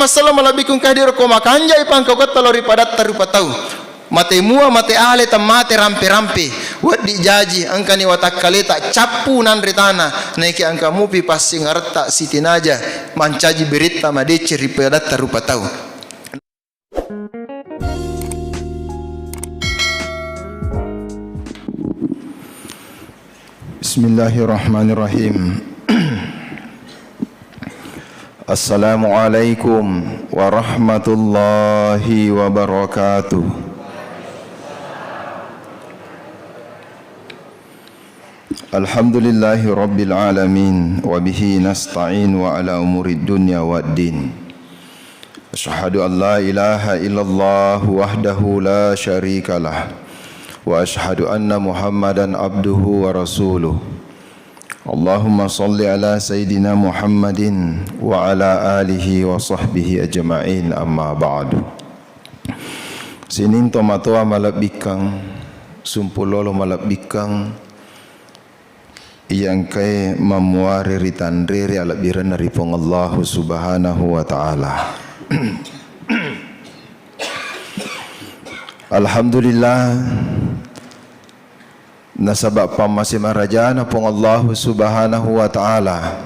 masalah malabikung kadir ko makanja ipang kau talori padat tarupa tahu mate mua mate ale tam mate rampe wadi jaji angka ni watak kaleta capu nan ritana naiki angka mupi passing arta sitinaja mancaji berita madece ripadat tarupa tahu. Bismillahirrahmanirrahim. Assalamualaikum warahmatullahi wabarakatuh. Alhamdulillahi rabbil alamin wa bihi nasta'in wa ala umurid dunya waddin. Asyhadu an la ilaha illallah wahdahu la syarikalah wa asyhadu anna Muhammadan abduhu wa rasuluh. Allahumma salli ala Sayyidina Muhammadin wa ala alihi wa sahbihi ajma'in, amma ba'du. Sinin tomatoa malabikang sumpulolo malabikang yang kay mamuari ritandriri ala biran naripong Allah subhanahu wa ta'ala. Alhamdulillah nasabak pamasi marajana pong Allah subhanahu wa ta'ala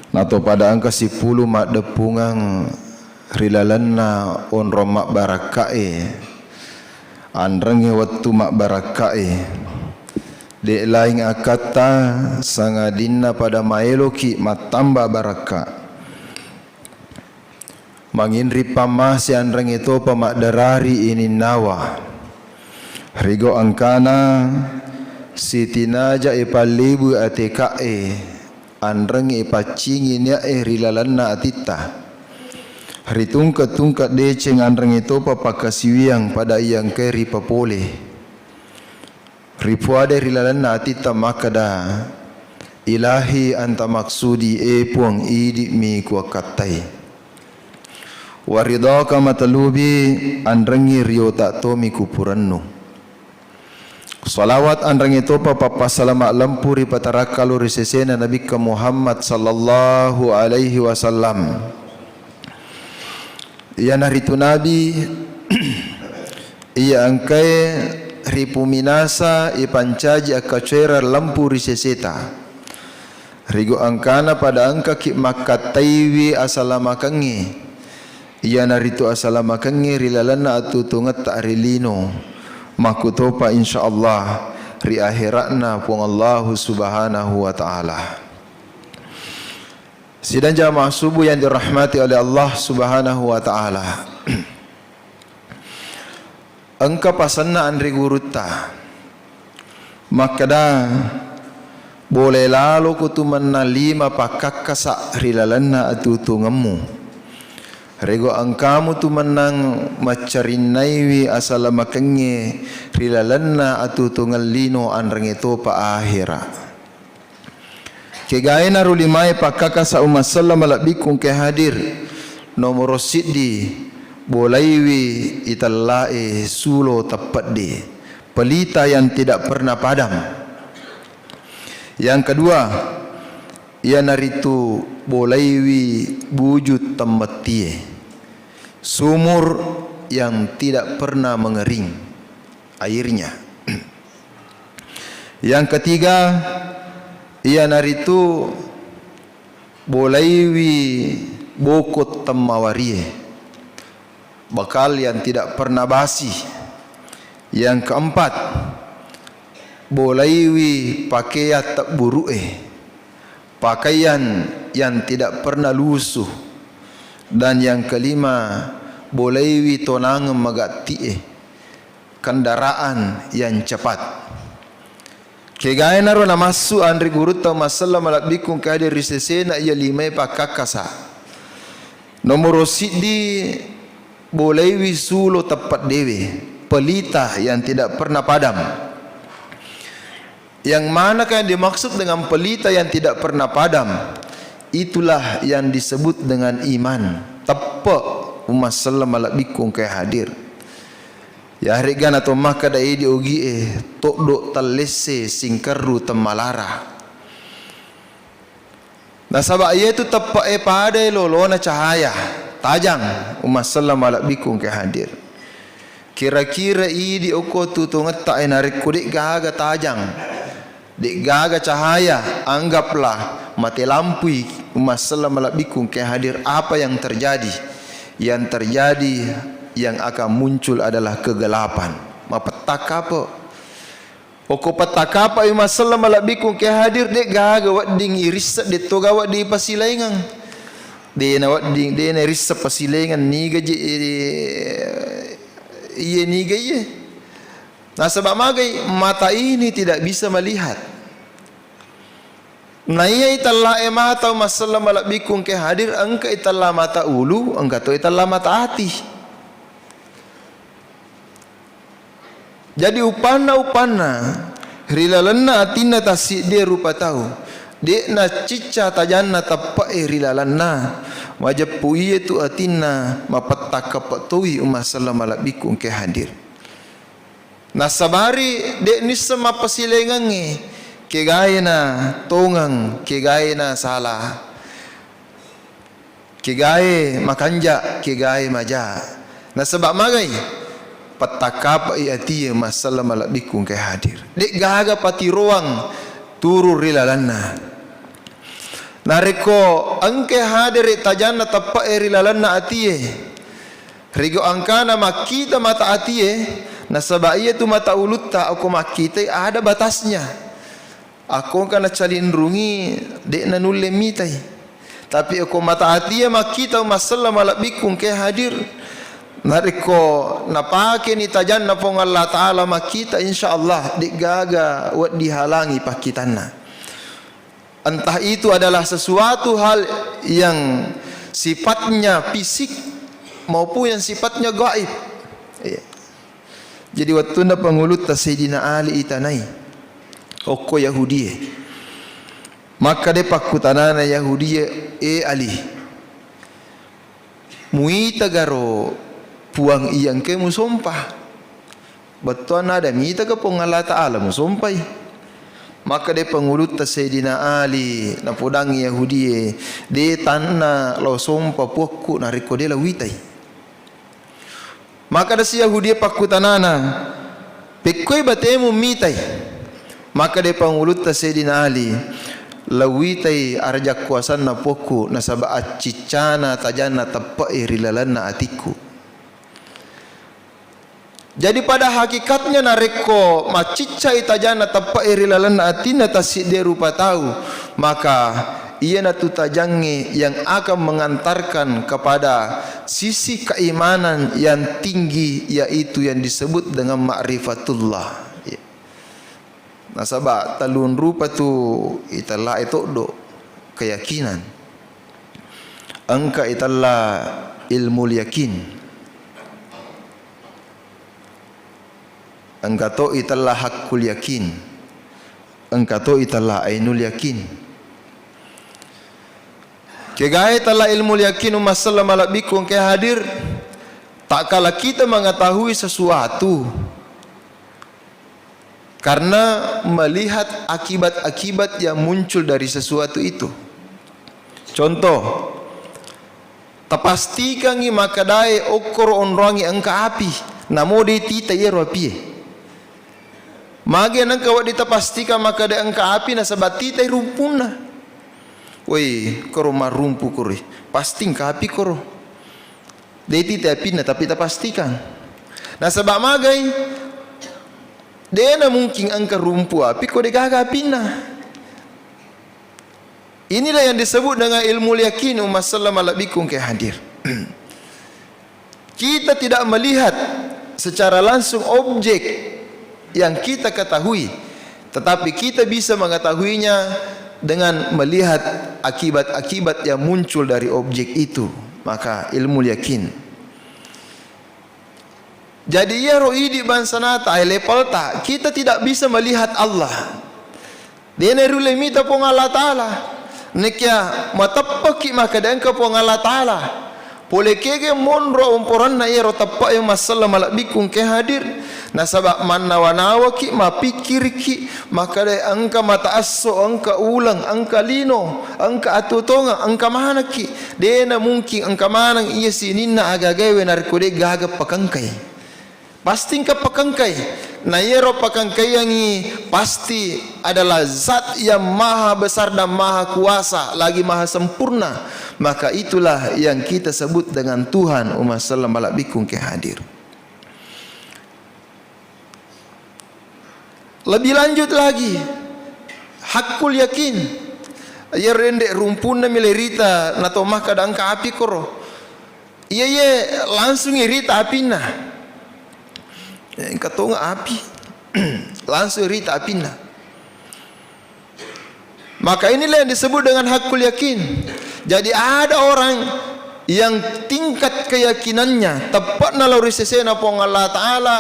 nato pada angka 10 mak depungang rilalanna on romak barakae andrengi waktu mak barakae de laing akata sangadinna pada maeloki matamba baraka manginri pamasi andreng itu pamak darari ini nawa rigo angkana sitinaja ipalibu atikae andreng ipacingi nia rilalanna atita ritungkat deceng andreng itu papakasiwiang pada yang keri papole ripuade rilalanna atita makada ilahi anta maksudi puang idi mi kuakatai waridaka matalubi andrengi riota tomi kupurannu. Salawat andreng itu papa salama lampuri patarakalu risesena Nabi Muhammad sallallahu alaihi wasallam. Ia naritu Nabi ia angkai ripu minasa ipancaji akacera lampuri riseseta. Rigo angkana pada angka ki makataiwi asalamakangi. Ia naritu asalamakangi rilalana atutungat ta'rilino. Makutopa insyaallah ri akhiratna pun Allah subhanahu wa ta'ala. Sidang jamaah subuh yang dirahmati oleh Allah subhanahu wa ta'ala. Engka pasanna andri guruta makada boleh lalu kutumanna 5 pakakasa rilalanna atutungemu rego angkamu tu menang macarinaiwi asalamakengi rilalanna atutungal lino andreng itu pa akhira kegaina rulimai pakaka sa umat sallam alabikung ke hadir nomor siddi bolaiwi itallai sulo tepat di pelita yang tidak pernah padam. Yang kedua ia naritu bolaiwi wujud tembetie sumur yang tidak pernah mengering airnya. Yang ketiga ia naritu bolaiwi bokot temawarie bakal yang tidak pernah basi. Yang keempat bolaiwi pakaian tak buru'e pakaian yang tidak pernah lusuh. Dan yang kelima bolaiwi tonang magati kendaraan yang cepat. Kegaya naro namasu andri guruta masalah malabikung kadir risesena ia 5 pakakasa. Nomor sidi bolaiwi sulo tepat dewe pelita yang tidak pernah padam. Yang manakah yang dimaksud dengan pelita yang tidak pernah padam? Itulah yang disebut dengan iman. Tepat umat sallam alabikung kaya hadir. Ya harigan atau maka dai di ogi tok dok talese singkaru temalara. Nasabak ia itu tepat pada lolona cahaya tajang umas sallam alak bikung ke hadir. Kira-kira di oko tu ngetak narik kudik gaga tajang, dik gaga cahaya, anggaplah mati lampui umas sallam alak bikung ke hadir. Apa yang terjadi? Yang terjadi yang akan muncul adalah kegelapan. Mapetak apa? Oko petak apa umas sallam alak bikung ke hadir, dik gaga wad ding iris dik toga wad di pasilengang. Dia na risap pasilengan ni gaji iya ni gaya. Nah sebab magai mata ini tidak bisa melihat. Nah iya italah mata masallam alak bikung ke hadir angka italah mata ulu, angka tu italah mata hati. Jadi upana rilalana atina tasik dia rupa tahu. Dek na cica tajanna tapak rilalana wajib puye tu atina mapatak kapatui umas sallam alak bikung ke hadir. Nasabari dek nisa mapasilengange ke gaya na tongang, ke gaya na salah, ke gaya makanja, ke gaya maja. Nasabak magai patakap iati umas sallam alak bikung ke hadir. Dek gaga pati ruang turu rilalana. Nareko angke hadir tajana tapak rilalana atie. Rigo angkana makita mata atie. Nasabaiya tu mata ulutta aku makita ada batasnya. Aku kana calindrungi dek nanulle mitai. Tapi aku mata atie makita masallam alak bikung ke hadir. Nareko napake ni tajana pong Allah Ta'ala makita insyaAllah dek gaga wad dihalangi pakitanna. Entah itu adalah sesuatu hal yang sifatnya fisik maupun yang sifatnya gaib. Jadi waktu na pengulut Sayyidina Ali itanai oko Yahudi. Maka de pakutanana Yahudi Ali. Muita garo puang iyang ke musumpah. Betul ada mita ke pong Allah Ta'ala musumpai. Maka dia pengulut Sayyidina Ali na podang Yahudi de tanna lo sompa pokku na riko de la witai. Maka da si Yahudi pakutanana pekoi batemu mitai. Maka dia pengulut Sayyidina Ali la witai arjak kuasan na pokku na saba acicana tajana tapai rilalana atiku. Jadi pada hakikatnya nareko macica itajana tapak irilalan atina tasik dia rupa tahu, maka ia natu tajangi yang akan mengantarkan kepada sisi keimanan yang tinggi, yaitu yang disebut dengan ma'rifatullah. Nasabah talun rupa tu italah itu do keyakinan. Angka italah ilmu yakin. Engkau italah hakul yakin. Engkau italah ainul yakin. Kegaya italah ilmu yakin umas sallam alak bikung ke hadir. Tak kala kita mengetahui sesuatu karena melihat akibat-akibat yang muncul dari sesuatu itu. Contoh, tapastikan ni makadai okor onrangi angka api. Namo di tita ye ropi. Mage nang kawat ditapastikan maka de angka api na sabati tay rumpuna. Woi, koro marumpu kore. Pasting ka api koro. De tita api na tapi tapastikan. Na sabab magai de na mungkin angka rumpu api ko de gaga api na. Inilah yang disebut dengan ilmu yakin umas sallam alak bikung ke hadir. Kita tidak melihat secara langsung objek yang kita ketahui, tetapi kita bisa mengetahuinya dengan melihat akibat-akibat yang muncul dari objek itu. Maka ilmu yakin. Jadi ya ro'i di bansanata ay lepal ta, kita tidak bisa melihat Allah. Dia nerule mita pong Allah Ta'ala. Nekya matapaki maka dan ka pong Allah Ta'ala. Pole kege monro umporan na ero tappa yung masallam alak bikung ke hadir. nasabak manawa-nawa ki mapikir ki maka dai angka mata asso angka ulang angka lino angka atutonga angka mana ki dena mungkin angka manang iya sininna agagawe narkode gaga pakangkai pasti angka pakangkai na yero pakangkai yang pasti adalah zat yang maha besar dan maha kuasa lagi maha sempurna, maka itulah yang kita sebut dengan Tuhan. Umat salam balak bikung ke hadir. Lebih lanjut lagi, hakul yakin. Ia rendek rumpun na milerita na tomah kadang ka api koro. Ia langsung irita apina. Katonga api, langsung irita apina. Maka inilah yang disebut dengan hakul yakin. Jadi ada orang yang tingkat keyakinannya tepat na lauri sesena pong Allah Ta'ala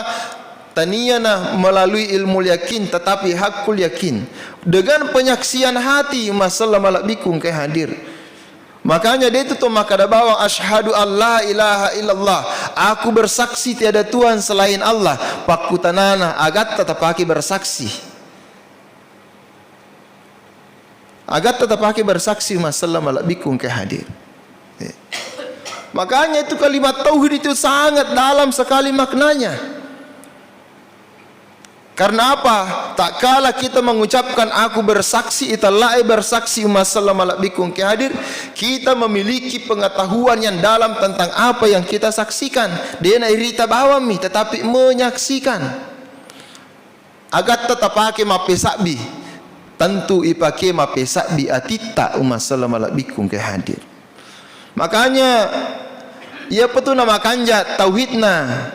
taniyana melalui ilmu yakin, tetapi hakul yakin dengan penyaksian hati masalah malak bikung ke hadir. Makanya dia itu maka ada bawa asyhadu alla ilaha illallah, aku bersaksi tiada Tuhan selain Allah. Pakutanana agat tetap pakai bersaksi, agat tetap pakai bersaksi masalah malak bikung ke hadir. Makanya itu kalimat tauhid itu sangat dalam sekali maknanya. Karena apa? Tak kala kita mengucapkan aku bersaksi, italah bersaksi masalah malak bikung ke hadir, kita memiliki pengetahuan yang dalam tentang apa yang kita saksikan. Dia na irita bawami tetapi menyaksikan. Agat tetap pakai mapesabi, tentu ipake mapesabi atita masalah malak bikung ke hadir. Makanya ia petu nama kanjat tauhidna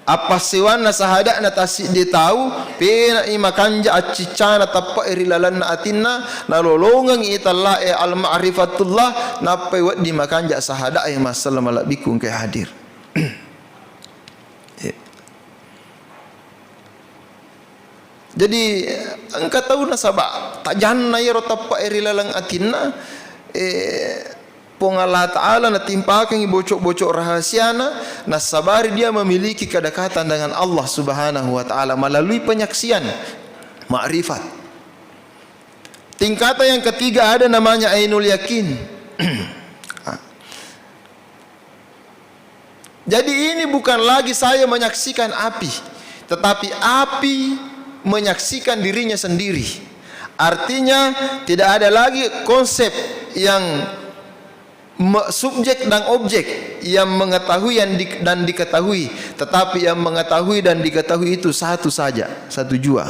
apa sewana sahadat na tasik dia tahu pena ima kanja acicana tappa irilalan na atinna na lolongang itallah al ma'rifatullah na pewat di makanja sahadat ay masalah malak bikung ke hadir. Jadi engkau tahu na sabak tak janna ya tappa irilalang atinna pong Allah Ta'ala na timpakan bocok-bocok rahasiana na sabari dia memiliki kedekatan dengan Allah Subhanahu wa Ta'ala melalui penyaksian ma'rifat. Tingkatan yang ketiga ada namanya ainul yakin. Jadi ini bukan lagi saya menyaksikan api, tetapi api menyaksikan dirinya sendiri. Artinya tidak ada lagi konsep yang subjek dan objek yang mengetahui dan diketahui, tetapi yang mengetahui dan diketahui itu satu saja, satu jua.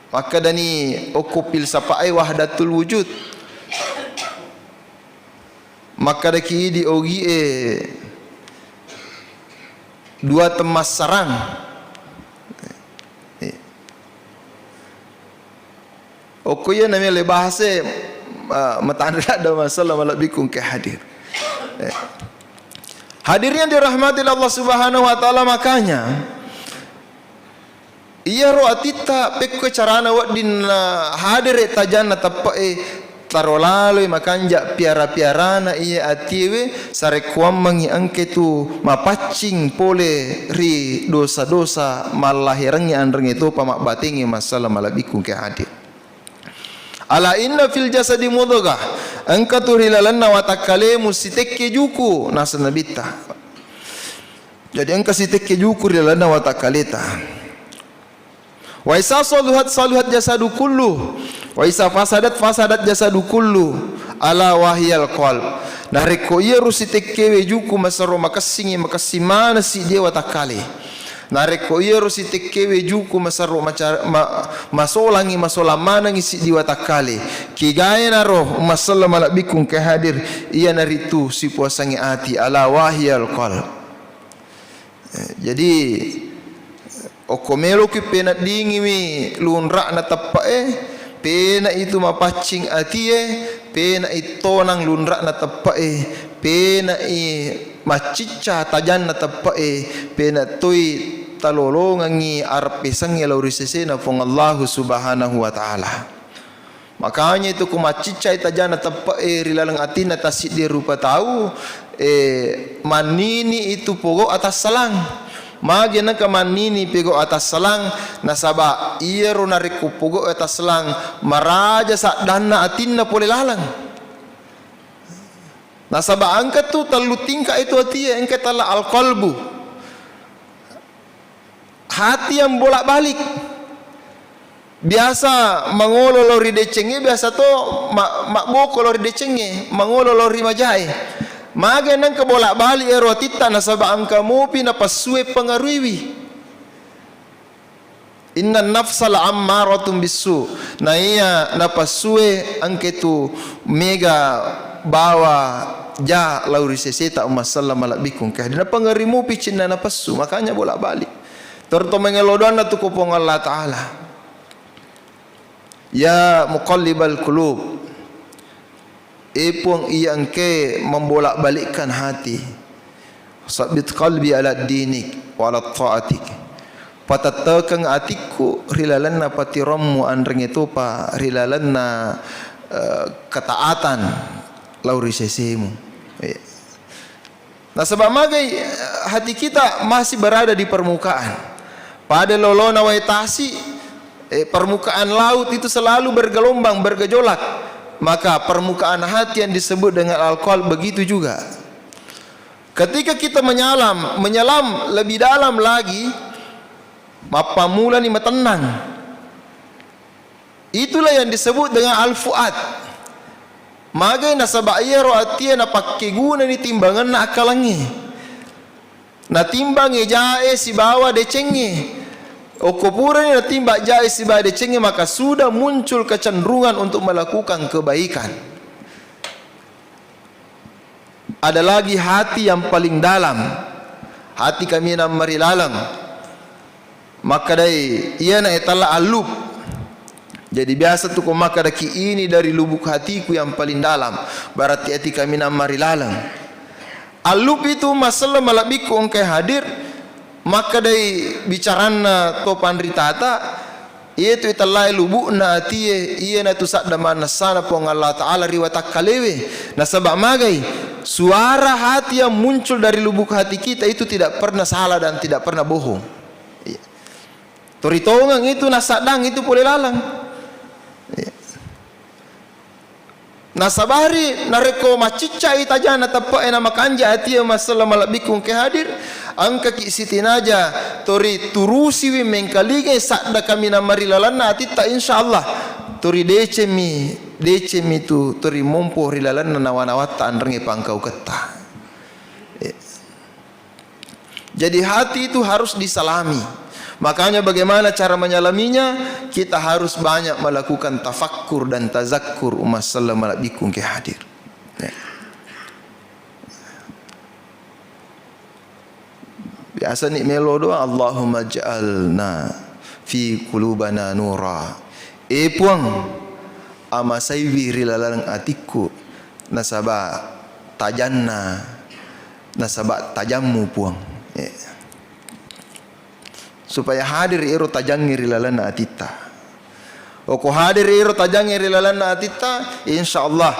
Maka dani okupil sapai wahdatul wujud. Maka daki di ogi dua temas sarang. Okoya namanya bahasa matanda ada masalah malak bikung ke hadir. Hadirnya dirahmati Allah Subhanahu wa Ta'ala, makanya iya roatita pekko carana wadin hadir tajana tappa tarolalu makanja piara-piarana iya atiwe sare kuam mangi angke tu mapacing pole ri dosa-dosa malahirangnya andreng itu pamak batingi masalah malak bikung ke hadir. Ala inna fil jasadi mudghah, angka turilalanna wa takalemu sitekke juku nasa nabita. Jadi angka sitekke juku rilalanna wa takaleta. Wa isa saluhat jasadu kullu, wa isa fasadat jasadu kullu, ala wahyal qalb. Nareko yeru sitekke juku masaro makasingi makasimana si dia wa takale. Nareko iero si tekewe juku masaro masolangi masolamana ngisi diwatakali kigaya naro masalah malak bikung ke hadir ia naritu si puasangi ati ala wahyal qalb. Jadi okomelo ki pena dingi mi lunra na tappa pena itu mapacing ati pena itonang lunra na tappa pena macicca tajan na tappa pena toi talolongangi arpesangi laurisesena pong Allah Subhanahu wa Ta'ala. Makanya itu kumacicca itajana tappa rilalang atina tasid dia rupa tahu manini itu pogo atas salang magi na kamanini pego atas selang nasaba iya ro nariku pugo atas selang maraja sa dana atinna pole lalang nasaba angkat tu telu tingkah itu hati angkat tala al-qalbu, hati yang bolak-balik. Biasa mangololori decenge, biasa to makboko lori decenge, mangololori majai. Maga nang kebolak-balik erotita nasaba angka mupi na pasue pengaruiwi. Inna nafsal ammaratun bisu. Na iya na pasue angke tu mega bawa ja lauri seseta umma sallam ala bikum kah dina pangarimu picin na pasu, makanya bolak-balik. Terto mengelodoan na tu kupong Allah Ta'ala. Ya muqallibal qulub, ipung iyang ke membolak-balikkan hati. Sabit qalbi ala dinik wa ala ta'atik. Patatakang atiku rilalanna patirammu anreng itu pa rilalanna ketaatan lauri sesemu. Nah sebab magai hati kita masih berada di permukaan. Pada lolona waitasi permukaan laut itu selalu bergelombang, bergejolak. Maka permukaan hati yang disebut dengan alkohol begitu juga. Ketika kita menyelam lebih dalam lagi, mapa mula ni tenang. Itulah yang disebut dengan al-fuad. Magai nasaba iya ro atia na pakke guna ni timbangan na akalangi. Na timbang jae si bawa decenge. Okopura ni natimbak jai si bade cengi, maka sudah muncul kecenderungan untuk melakukan kebaikan. Ada lagi hati yang paling dalam, hati kami nam marilalang. Maka dai ia na etala alub. Jadi biasa tu ko maka daki ini dari lubuk hatiku yang paling dalam. Berarti hati kami nam marilalang. Alub itu masalah malabiku ongkai hadir. Maka dari bicarana to pandritata itu italai lubukna tie iya na tu sadda mana sana pong Allah Ta'ala riwatak kalewe. Nah sebab magai suara hati yang muncul dari lubuk hati kita itu tidak pernah salah dan tidak pernah bohong. Toritongang itu nasadang itu boleh lalang. Nasabari nareko macica itajana tappa ena makanja hati masalah malabikung ke hadir. Angka ki sitinaja tori turusi wi mengkalige sakda kami namari lalana atita insyaallah tori decemi tu tori mompo rilalana nawanawata andrenge pangkau keta. Jadi hati itu harus disalami. Makanya bagaimana cara menyalaminya? Kita harus banyak melakukan tafakkur dan tazakkur umat sallam alabikum ke hadir. Biasa ni melo doa Allahumma ja'alna fi qulubana nura. Puang ama saywi rilalang atiku nasaba tajanna nasaba tajammu puang. Supaya hadir iro tajangi rilalana atita. Oko hadir iro tajangi rilalana atita, insyaallah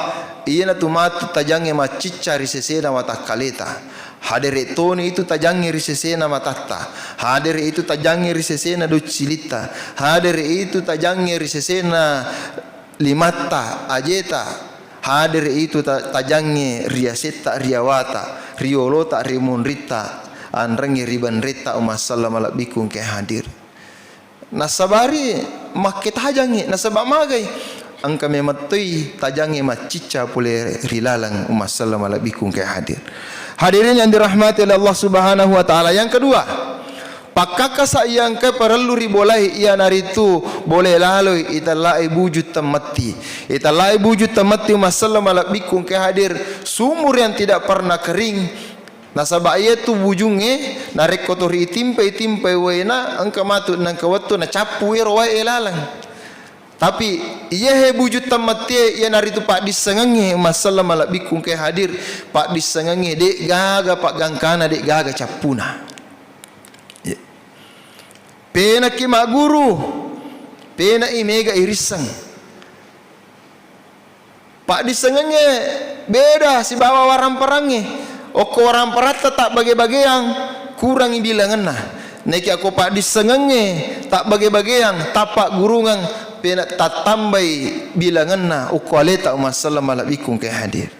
iya na tumatu tajangi macica risesena watakaleta. Hadir itu itu tajangi risesena matata. Hadir itu tajangi risesena docilita. Hadir itu tajangi risesena limata ajeta. Hadir itu tajangi riaseta riawata riolota rimunrita andrangi riban rita umassalam ala bikum ke hadir. Nasabari maket tajangi nasabak magai angka mematui tajangi macica pule rilalang umassalam ala bikum ke hadir. Hadirin yang dirahmati oleh Allah Subhanahu wa taala. Yang kedua, pakaka sa yang ke perlu ribolai ia naritu boleh lalu italai wujud temati. Italai wujud temati masallam ala bikum ke hadir sumur yang tidak pernah kering. Nasaba itu wujungnya narik kotori timpai wena angka matut nang kawatu na capu ero wae lalang. Tapi ia he wujud temati ia naritu pak disengangi masallam ala bikum ke hadir pak disengangi dek gaga pak gangkana dek gaga capuna. Pena ki maguru, pena imega irisang. Pak disengenge beda si bawa waram perangi. Oko waram perat tak bagi-bagi yang kurangi bilangan nah neki aku pak disengenge tak bagi-bagian tapak gurungan pena tatambai bilangan nah ukwaleta umat salam alabikung ke hadir.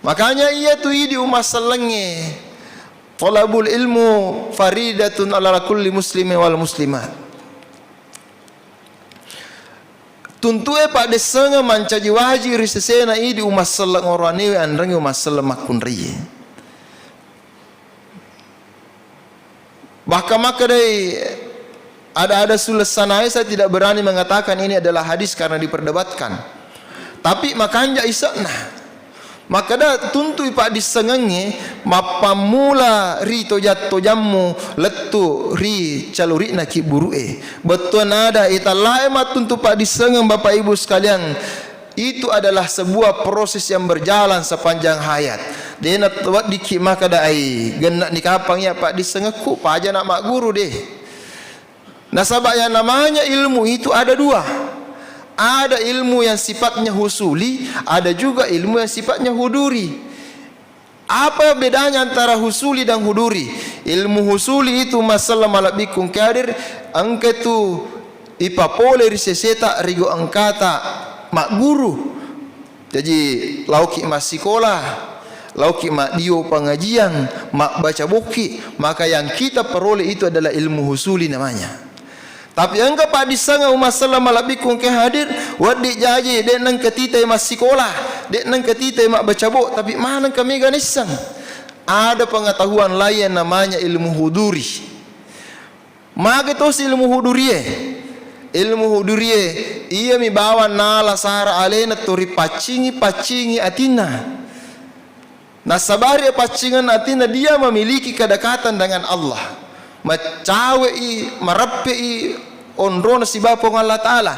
Makanya ia tu di umat salenge talabul ilmu faridatun ala kulli muslimin wal muslimat. Tuntue pak desenga mancaji waji risesena di umat salam oraniwe andrangi umat salam makun riye. Bahkan maka dari ada sulasanai saya tidak berani mengatakan ini adalah hadis karena diperdebatkan. Tapi makanya isakna. Maka dah tuntui pak disengenge mapamula ri tojat tojamu letu ri caluri na ki burue. Betul ada italae matuntu pak disengeng Bapak Ibu sekalian. Itu adalah sebuah proses yang berjalan sepanjang hayat. Dia nak buat dikit maka dah ai genak ni kapang ya pak disengeku pak aja nak mak guru deh. Nasabah yang namanya ilmu itu ada dua. Ada ilmu yang sifatnya husuli, ada juga ilmu yang sifatnya huduri. Apa bedanya antara husuli dan huduri? Ilmu husuli itu masalah malabikung kadir angketu ipapole riseseta rigo angkata mak guru. Jadi lauki mas sekolah, lauki mak dio pengajian, mak baca buku, maka yang kita peroleh itu adalah ilmu husuli namanya. Tapi engkau pak disanga umat salam malabikung ke hadir wadi jaji dek nang ketita mas sekolah dek nang ketita mak baca buku tapi mana kami ganisang ada pengetahuan lain namanya ilmu huduri. Maka itu ilmu huduri ilmu huduri ia mi bawa nala sara alena tori pacingi atina nasabari pacingan atina dia memiliki kedekatan dengan Allah. Macawei marapei ondrona si bapong Allah Ta'ala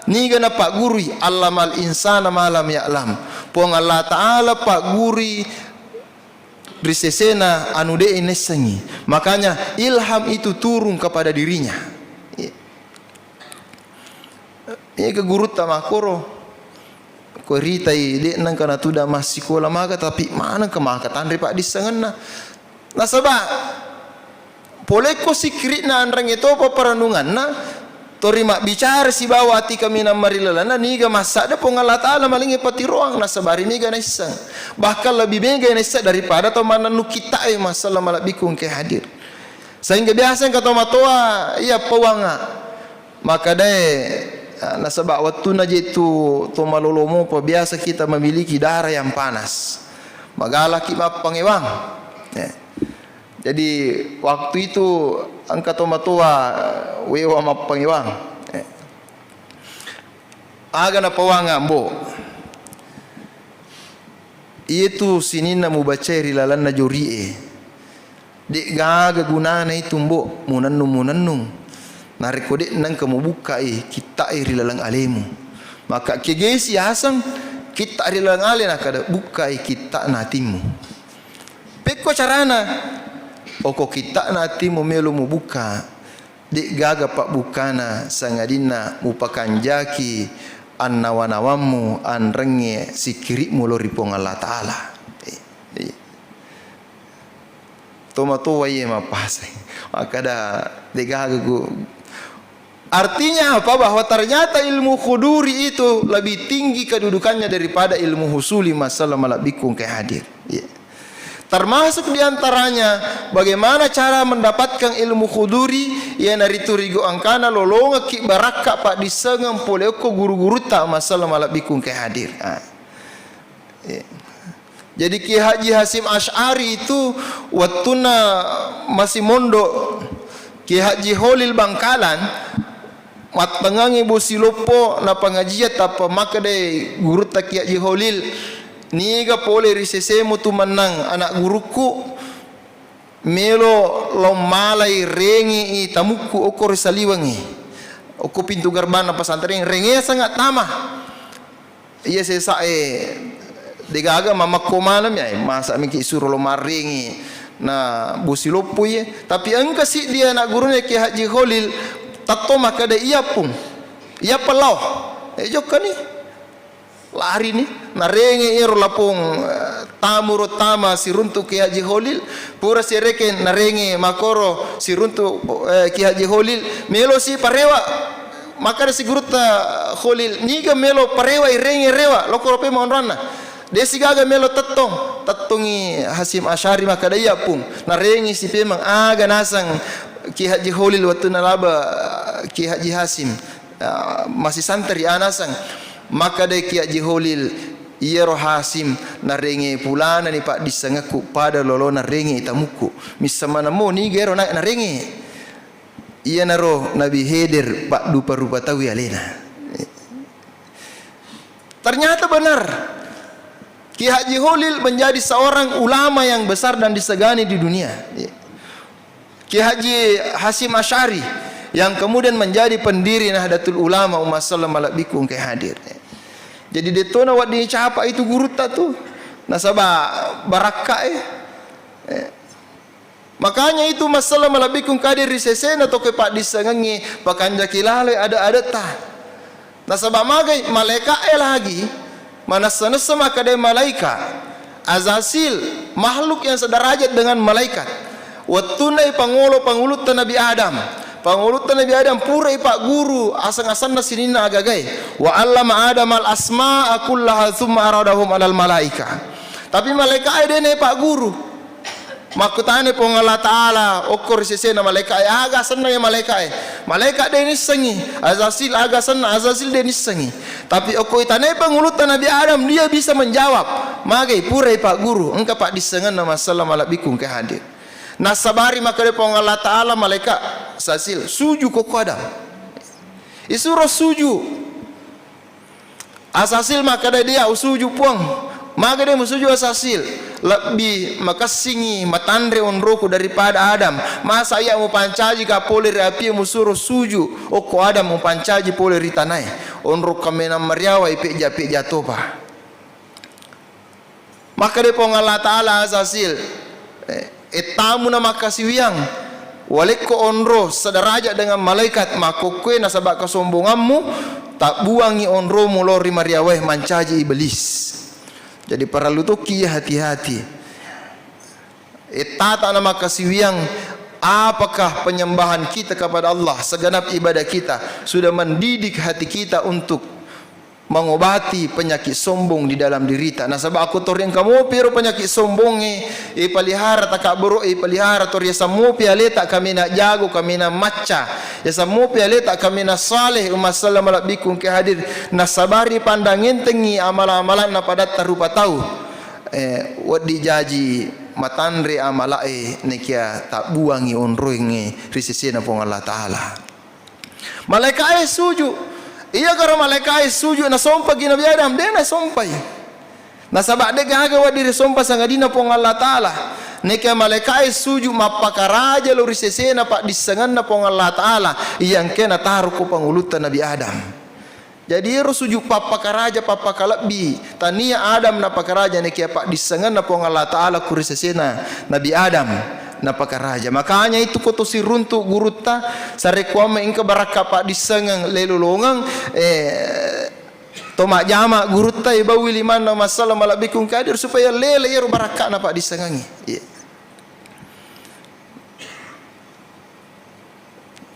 niga na pak guri allamal insana malam ya'lam pong Allah Ta'ala pak guri risesena anu de inesengi. Makanya ilham itu turun kepada dirinya. Ini ke guru tamakoro ko ritai de nang kana tuda masikola maka tapi mana ke maka tandri pak disengena nasabah poleko sikrit na anrang itu apa perenungan na tori mak bicara si bawa hati kami na marilala niga masak da pong Allah Ta'ala malingi pati ruang na sabari niga na isang bahkan lebih mega na isang daripada to mana nu kita masalah malabikung ke hadir sehingga biasa kata matoa iya pewanga maka nasabak waktu na jitu to malolomo pa biasa kita memiliki darah yang panas magalaki mapangewang Jadi waktu itu angka tomatua wewa mapangiwang. Aga na pawanga mbo. Itu sinina mu baca rilalan na jorie. Dek gaga gunana itu mbo munannung. Narekode nang kamu buka kita rilalang alemu. Maka kegesi asang kita rilalang ale nak kada buka kita natimu. Peko carana Oko kita nanti memelu mu buka di gaga pak bukana sangadina mupakan jaki an nawan-nawanmu an renge sikiri mulori pong Allah Ta'ala. Tomato waye mapas. Maka dah di gaga gu. Artinya apa? Bahwa ternyata ilmu khuduri itu lebih tinggi kedudukannya daripada ilmu husuli masalah malabikung ke hadir. Termasuk diantaranya bagaimana cara mendapatkan ilmu khuduri ya naritu rigo angkana lolonga ki baraka pak disengem poleko guru-guru tak masalah malabikung ke hadir. Jadi Ki Haji Hasim Asy'ari itu waktuna masih mondok Ki Haji Holil Bangkalan matpengangi bosilopo na pengajian apa maka de guru tak Ki Haji Holil niga pole risesemu tu menang anak guruku melo lomalai rengi tamuku oko risaliwangi oko pintu gerbang pesantren rengi sangat tamah iya sesae degaga mama komanam ya masa miki suruh lomar rengi na busilopo ye tapi engka si dia anak gurunya Ki Haji Holil tato maka da iya pun iya pelau jokka ni lari ni narenge iro lapong tamu rotama si runtu Ki Haji Holil pura si reken narenge makoro si runtu Ki Haji Holil melo si parewa maka si guruta Holil niga melo parewa irenge rewa lokoro pe monrana desi gaga melo tatongi Hasim Asy'ari maka daya pun narengi si pemang aga nasang Ki Haji Holil waktu nalaba Ki Haji Hasim masih santri anasang maka daya Ki Haji Holil iya roh Hasim narengi pulana ni Pak disangaku pada lolo narengi tamuku misamana mo ni gero narengi iya naro Nabi Hedir Pak dupa rupa tawi alena. Ternyata benar Ki Haji Holil menjadi seorang ulama yang besar dan disegani di dunia. Ki Haji Hasim Asy'ari yang kemudian menjadi pendiri Nahdlatul Ulama Umat Salam Malabikung ke hadir. Jadi detona wad di capa itu guru tu nasabah barakah makanya itu masalah malabikung kadir risesen atau ke Pak disengangi pakanja kilale ada ta nasabah magai malaika lagi manasa-nasa maka dari malaika Azasil makhluk yang sederajat dengan malaikat wattunai pangulut Nabi Adam Nabi Adam pura Pak guru asang-asang nasinina agagai wa allama Adam al asma'a kullaha thumma aradahum alal malaika tapi malaika dene Pak guru makutane pong Allah Ta'ala okor sesena malaika aga sanna ya malaika dene sengi Azasil aga sanna Azasil dene sengi tapi okoi tanai pangulut Nabi Adam dia bisa menjawab magai pura Pak guru engka Pak disengan nama salam alabikung ke hadir nasabari maka dia pong Allah Ta'ala malaika Azasil suju koko Adam isuro suju Azasil maka dia usuju puang maka dia musuju Azasil lebih makasingi matandre onroku daripada Adam masa ia mau pancaji ka poler api musuruh suju oko Adam mau pancaji poler ritanai onrok kamena mariawa ipe jatoba maka dia pong Allah Ta'ala Azasil etamu nama kasiwiang waliko onro sederaja dengan malaikat makokwe nasabak kesombonganmu tak buangi onro mulori mariaweh mancaji iblis. Jadi para lutuki hati-hati etata nama kasiwiang apakah penyembahan kita kepada Allah segenap ibadah kita sudah mendidik hati kita untuk mengobati penyakit sombong di dalam diri kita. Nasabah aku toring kamu pero penyakit sombongi palihara takaburu palihara tori samu pialeta kami nak jago kami nak maca ya samu pialeta kami nak saleh umat salam alabikum ke hadir nasabari pandangin tengi amal-amalan na padat tarupa tahu wadi jaji matandre amalae nekia tak buangi onroingi risisina pong Allah Ta'ala malaikat suju iya karo malaikat suju na sompa gina Nabi Adam de na sompai na sabak de gaga wadiri sompa sangadina pong Allah Ta'ala neka malaikat suju mapakaraja lo risesena Pak disangan na pong Allah Ta'ala yang kena taruh ko pangulutan Nabi Adam jadi ro suju papakaraja papakalabi tania Adam na pakaraja neka Pak disangan na pong Allah Ta'ala ku risesena Nabi Adam napakaraja makanya itu koto si runtu guruta sarekwame ingka baraka Pak disengang lelulongang tomak jama guruta ibawi liman na masalah malabikung kadir supaya lele yero baraka na Pak disengangi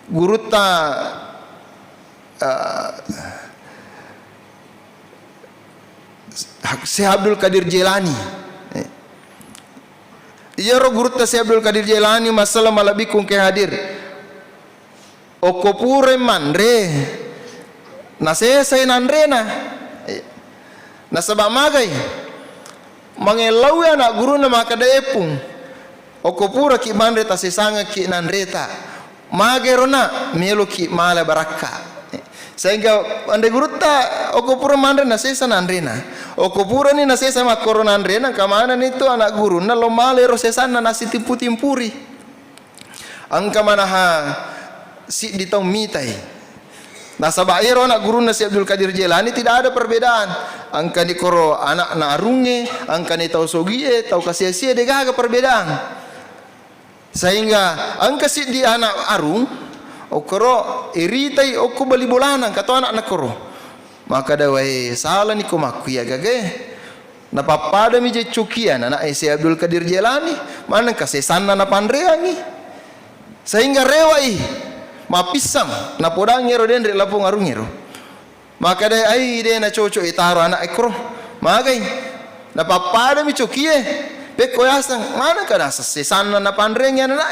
guruta Syekh Abdul Qadir Jailani iya ro guru ta Syekh Abdul Qadir Jailani masalah malabikung ke hadir okopure mandre nasesay nandrena nasabak magay mangelau anak guru na makadaepung okopura ki mandre ta sesanga ki nandreta magerona melo ki mala baraka sehingga ande guru ta okopura mandre nasesa nandrena okopura ni nasesa makoro nandrena kamana itu anak guru na lo male rosesana nasi timpu-timpuri angka manaha si ditong mitai nasabairo anak guru na si Abdul Qadir Jailani tidak ada perbedaan angka ni koro anak na arunge angka ni tau sogie tau kasia-sia degaga perbedaan sehingga angka si di anak arung okoro iritai oko bali bolanan kato anak nakoro maka dawai salah ni komaku ya gage na papada mi je cukian anak si Abdul Qadir Jailani mana kasesana na pandreangi sehingga rewai mapisam na podangi ro den lapung arungi ro maka dai ai de na coco itaro anak ekro magai na papada mi cukie pe koyasang mana kana sesana na pandreangi anak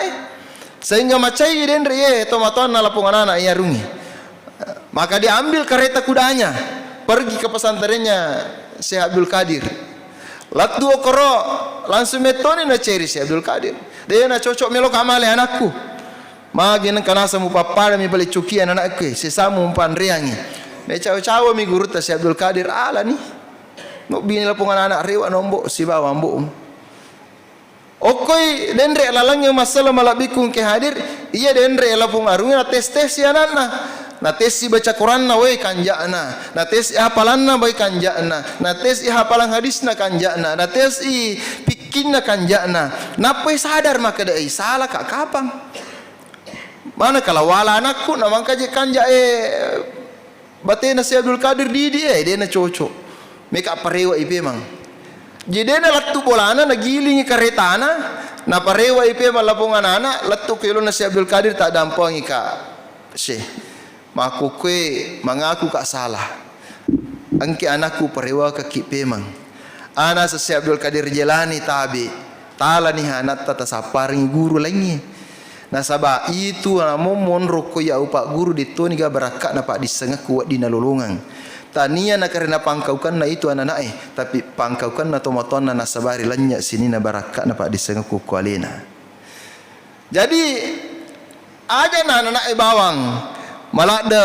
sehingga macai den re tomaton na lapung anak ia rungi maka dia ambil kereta kudanya pergi ke pesantrennya Syekh Abdul Qadir. Lat dua koro langsung metone na ceri Syekh Abdul Qadir. Dia na cocok melok amale anakku. Magi nang kana samu papada mi balik cukian anakku sesamu umpan riangi. Me cawo-cawo mi guru ta Syekh Abdul Qadir ala ni. No bini lapungan anak rewa nombo si bawa ambo. Okoi dendre lalangnya masalah malabikung ke hadir iya dendre lapung arungnya tes-tes ya anakna. Na tes si baca Quran na we kanjana, na tes hafalan na baik kanjana, na tes hafalan hadis na kanjana, na tes pikin na kanjana. Napa sadar maka dai salah kak kapang. Mana kalau wala anakku na mangka je kanja batena si Abdul Qadir didi dia na cocok. Meka parewa ipe mang. Jadi na latu bolana na gilingi karetana, na parewa ipe malapungan anak latu kilo na si Abdul Qadir tak dampangi ka Syekh. Maku kue mengaku kak salah. Angki anakku parewa kaki pemang. Ana Syekh Abdul Qadir Jailani tabi. Tala ni anak tata saparing guru lagi. Nasaba itu namon roko ya upak guru ditoni ga barakat na pak disengah kuat di nalulungan. Tania na karena pangkaukan na itu anak tapi pangkaukan na tomaton na nasabari lanya sini na barakat na pak disengah ku kualena. Jadi ada na anak bawang malah ada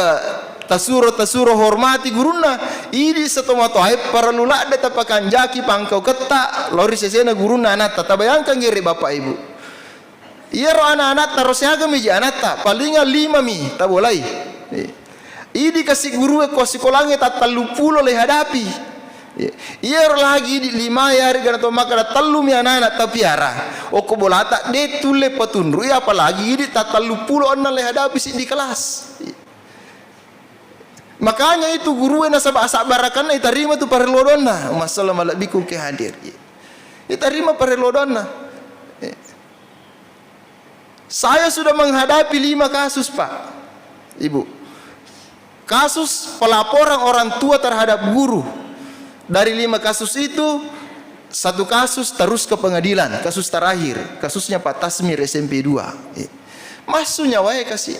tasuro hormati guruna ini setomato hai para lula ada tapakan jaki pangkau ketak lori sesena guruna anak tak bayangkan gere bapak ibu iya ro anak taruh siaga meji anak tak palingan 5 mi tak boleh ini kasih guru ko sekolahnya tak 30 le hadapi iya ro lagi di 5 hari kana to maka telu mi anak tapi arah o ko bola tak de tule patundru ya apalagi di tak 30 onna le hadapi di kelas. Makanya itu guru na sabarakan na itarima tu parelodonna masalah malabiku ke hadir. Itarima parelodonna. Saya sudah menghadapi 5 kasus, Pak. Ibu. Kasus pelaporan orang tua terhadap guru. Dari 5 kasus itu 1 kasus terus ke pengadilan, kasus terakhir, kasusnya Pak Tasmir SMP 2. Masuknya wae kasih.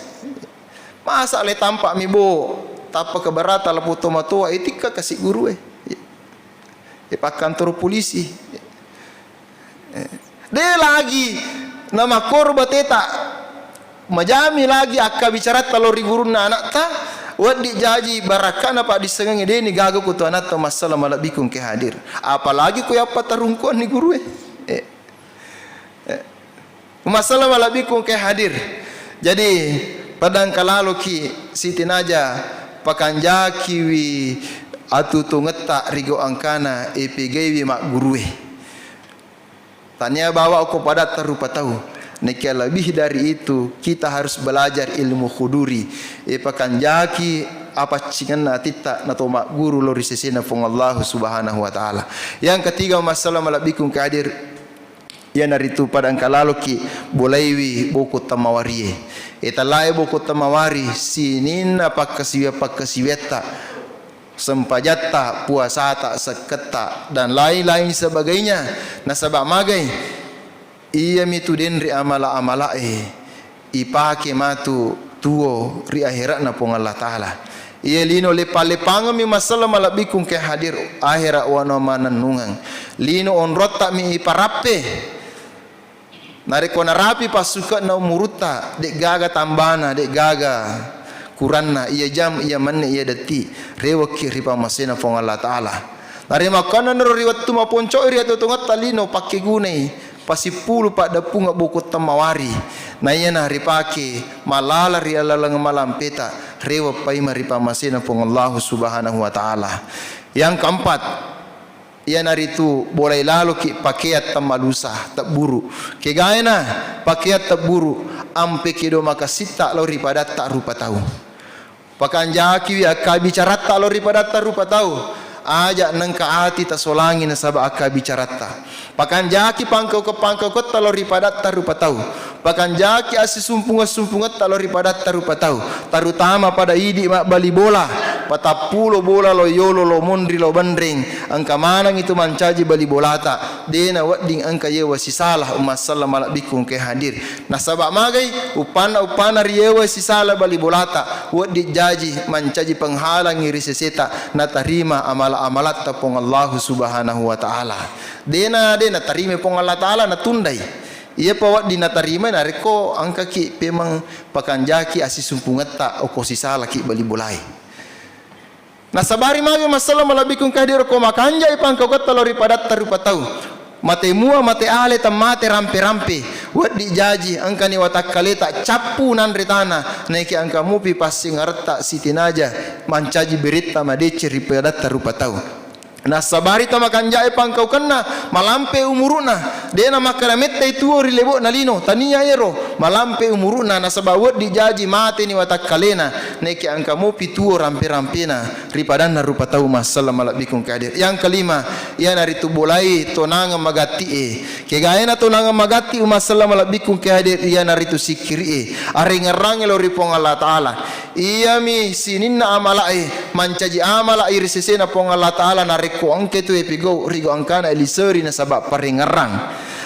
Masa le tampak mi bo tapa keberatan lepu tomatua etika kasih guru pak kantor polisi dia lagi nama korban teta majami lagi akka bicara talori guru na anak ta wadi jaji barakana pak disengangi dia ni gagal kutu anak ta masalah malabikung ke hadir apalagi ku apa tarungkuan ni guru masalah malabikung ke hadir jadi padang kalalo ki Siti Naja pakanjaki kiwi atu tungeta rigo angkana EPGW mak gurue tanya bawa aku pada terupa tahu nekia lebih dari itu kita harus belajar ilmu khuduri pakanjaki apa cingan tita nato mak guru lori sesena fong Allah subhanahu wa ta'ala. Yang ketiga masalah malabikum kadir ya naritu padang kalaloki bolaiwi boku tamawarie italai boku tamawari sinin apa kasiweta sempajata puasata seketa dan lain-lain sebagainya nasabak magai iya mitu denri amala ipake matu tuo ri akhirat na pong Allah taala iya lino lepang mi masalah malabikum ke hadir akhirat wana mananungang lino on rotta mi iparape nariko narapi pasukan na umuruta dek gaga tambana dek gaga kuranna iya jam iya manne iya deti rewaki ripa masena fong Allah taala nari makanan ro riwattu ma ponco ri atu tungat talino pakke gunei pasipulu pak dapunga buku tamawari na iya na ripake malala ri alalang malampeta rewa pai maripa masena fong Allah subhanahu wa taala. Yang keempat ia naritu boleh lalu ki pakiat tamalusa tak buru kegaena pakiat tak buru ampe kido maka sita lori pada tak rupa tahu pakan jaki wi aka bicara tak lori pada tak rupa tahu ajak nangka ati ta solangi na saba aka bicarata pakan jaki pangkau ke pangkau kot talori padat tarupa tahu pakan jaki asi sumpungat talori padat tarupa tahu terutama pada idi mak bali bola patapulo bola lo yolo lo mondri lo bandring angka manang itu mancaji bali bolata dena wadding angka yewa sisalah umat sallam ala bikung ke hadir na saba magai upana riyewa sisala bali bolata waddi jaji mancaji penghalang iri seseta na tarima amala-amalat tapong Allah subhanahu wa ta'ala dena tarima pong Allah ta'ala na tundai ia pawat di natarima na reko angka ki pemang pakanjaki asi sumpungat ta o sisala ki bali bolai na sabari magi masalah malabikung kadir ko makanja ipang kokat talori padat tarupa tau mate mua mate ale tam mate rampe wadi jaji angka ni watak kaleta capu nan ritana naiki angka mupi pasti ngarta sitinaja mancaji berita madece ripadat tarupa tau na sabari ta makanjai pangkau kena malampe umuruna dena makana mette tuo rilebo nalino tania ero malampe umuruna na sabawat dijaji mate ni watak kalena neki angka mo pituo rampe-rampena ripadan na rupa tau masalah malabikum kadir yang kelima ia naritu bolai tonanga magati kegayana tonanga magati masalah malabikum kadir ia naritu sikiri aring-arang lo ripong Allah taala ia mi sininna amala mancaji amala irisesena pong Allah taala narik ko angke tu epigo rigo angkana eliseri na sabab paringarang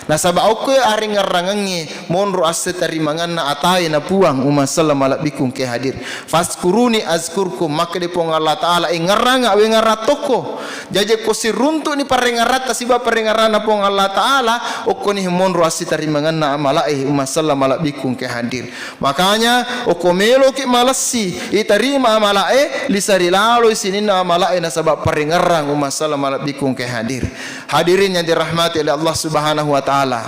na sabab oke aringarangangi monro aset tarimangan na atay na puang umasalam alabikum ke hadir faskuruni azkurkum maka de pong Allah taala ngaranga we ngaratoko jaje ko siruntu ni paringarata siba paringarana pong Allah taala oko ni monro aset tarimangan na amalae umasalam alabikum ke hadir makanya oko melo ki malasi itarima amalae lisari lalo isinina amalae na sabab paringarang umasalam alabikum ke hadir hadirin yang dirahmati oleh Allah subhanahu wa ta'ala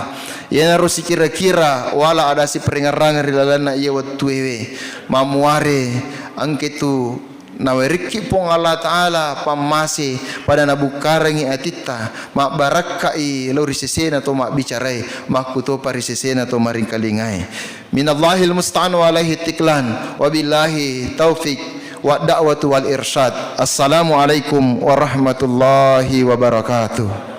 ia harus kira-kira wala ada si peringarangan rilalana ia watuewe mamuare angketu naweriki pong Allah ta'ala pamasi pada nabukarangi atita mak barakai lo risesena to mak bicarai mak kuto parisesena to maringkalingai minallahil musta'an wa alaihi tiklan wabillahi taufik wa da'watu wal irsyad assalamualaikum warahmatullahi wabarakatuh.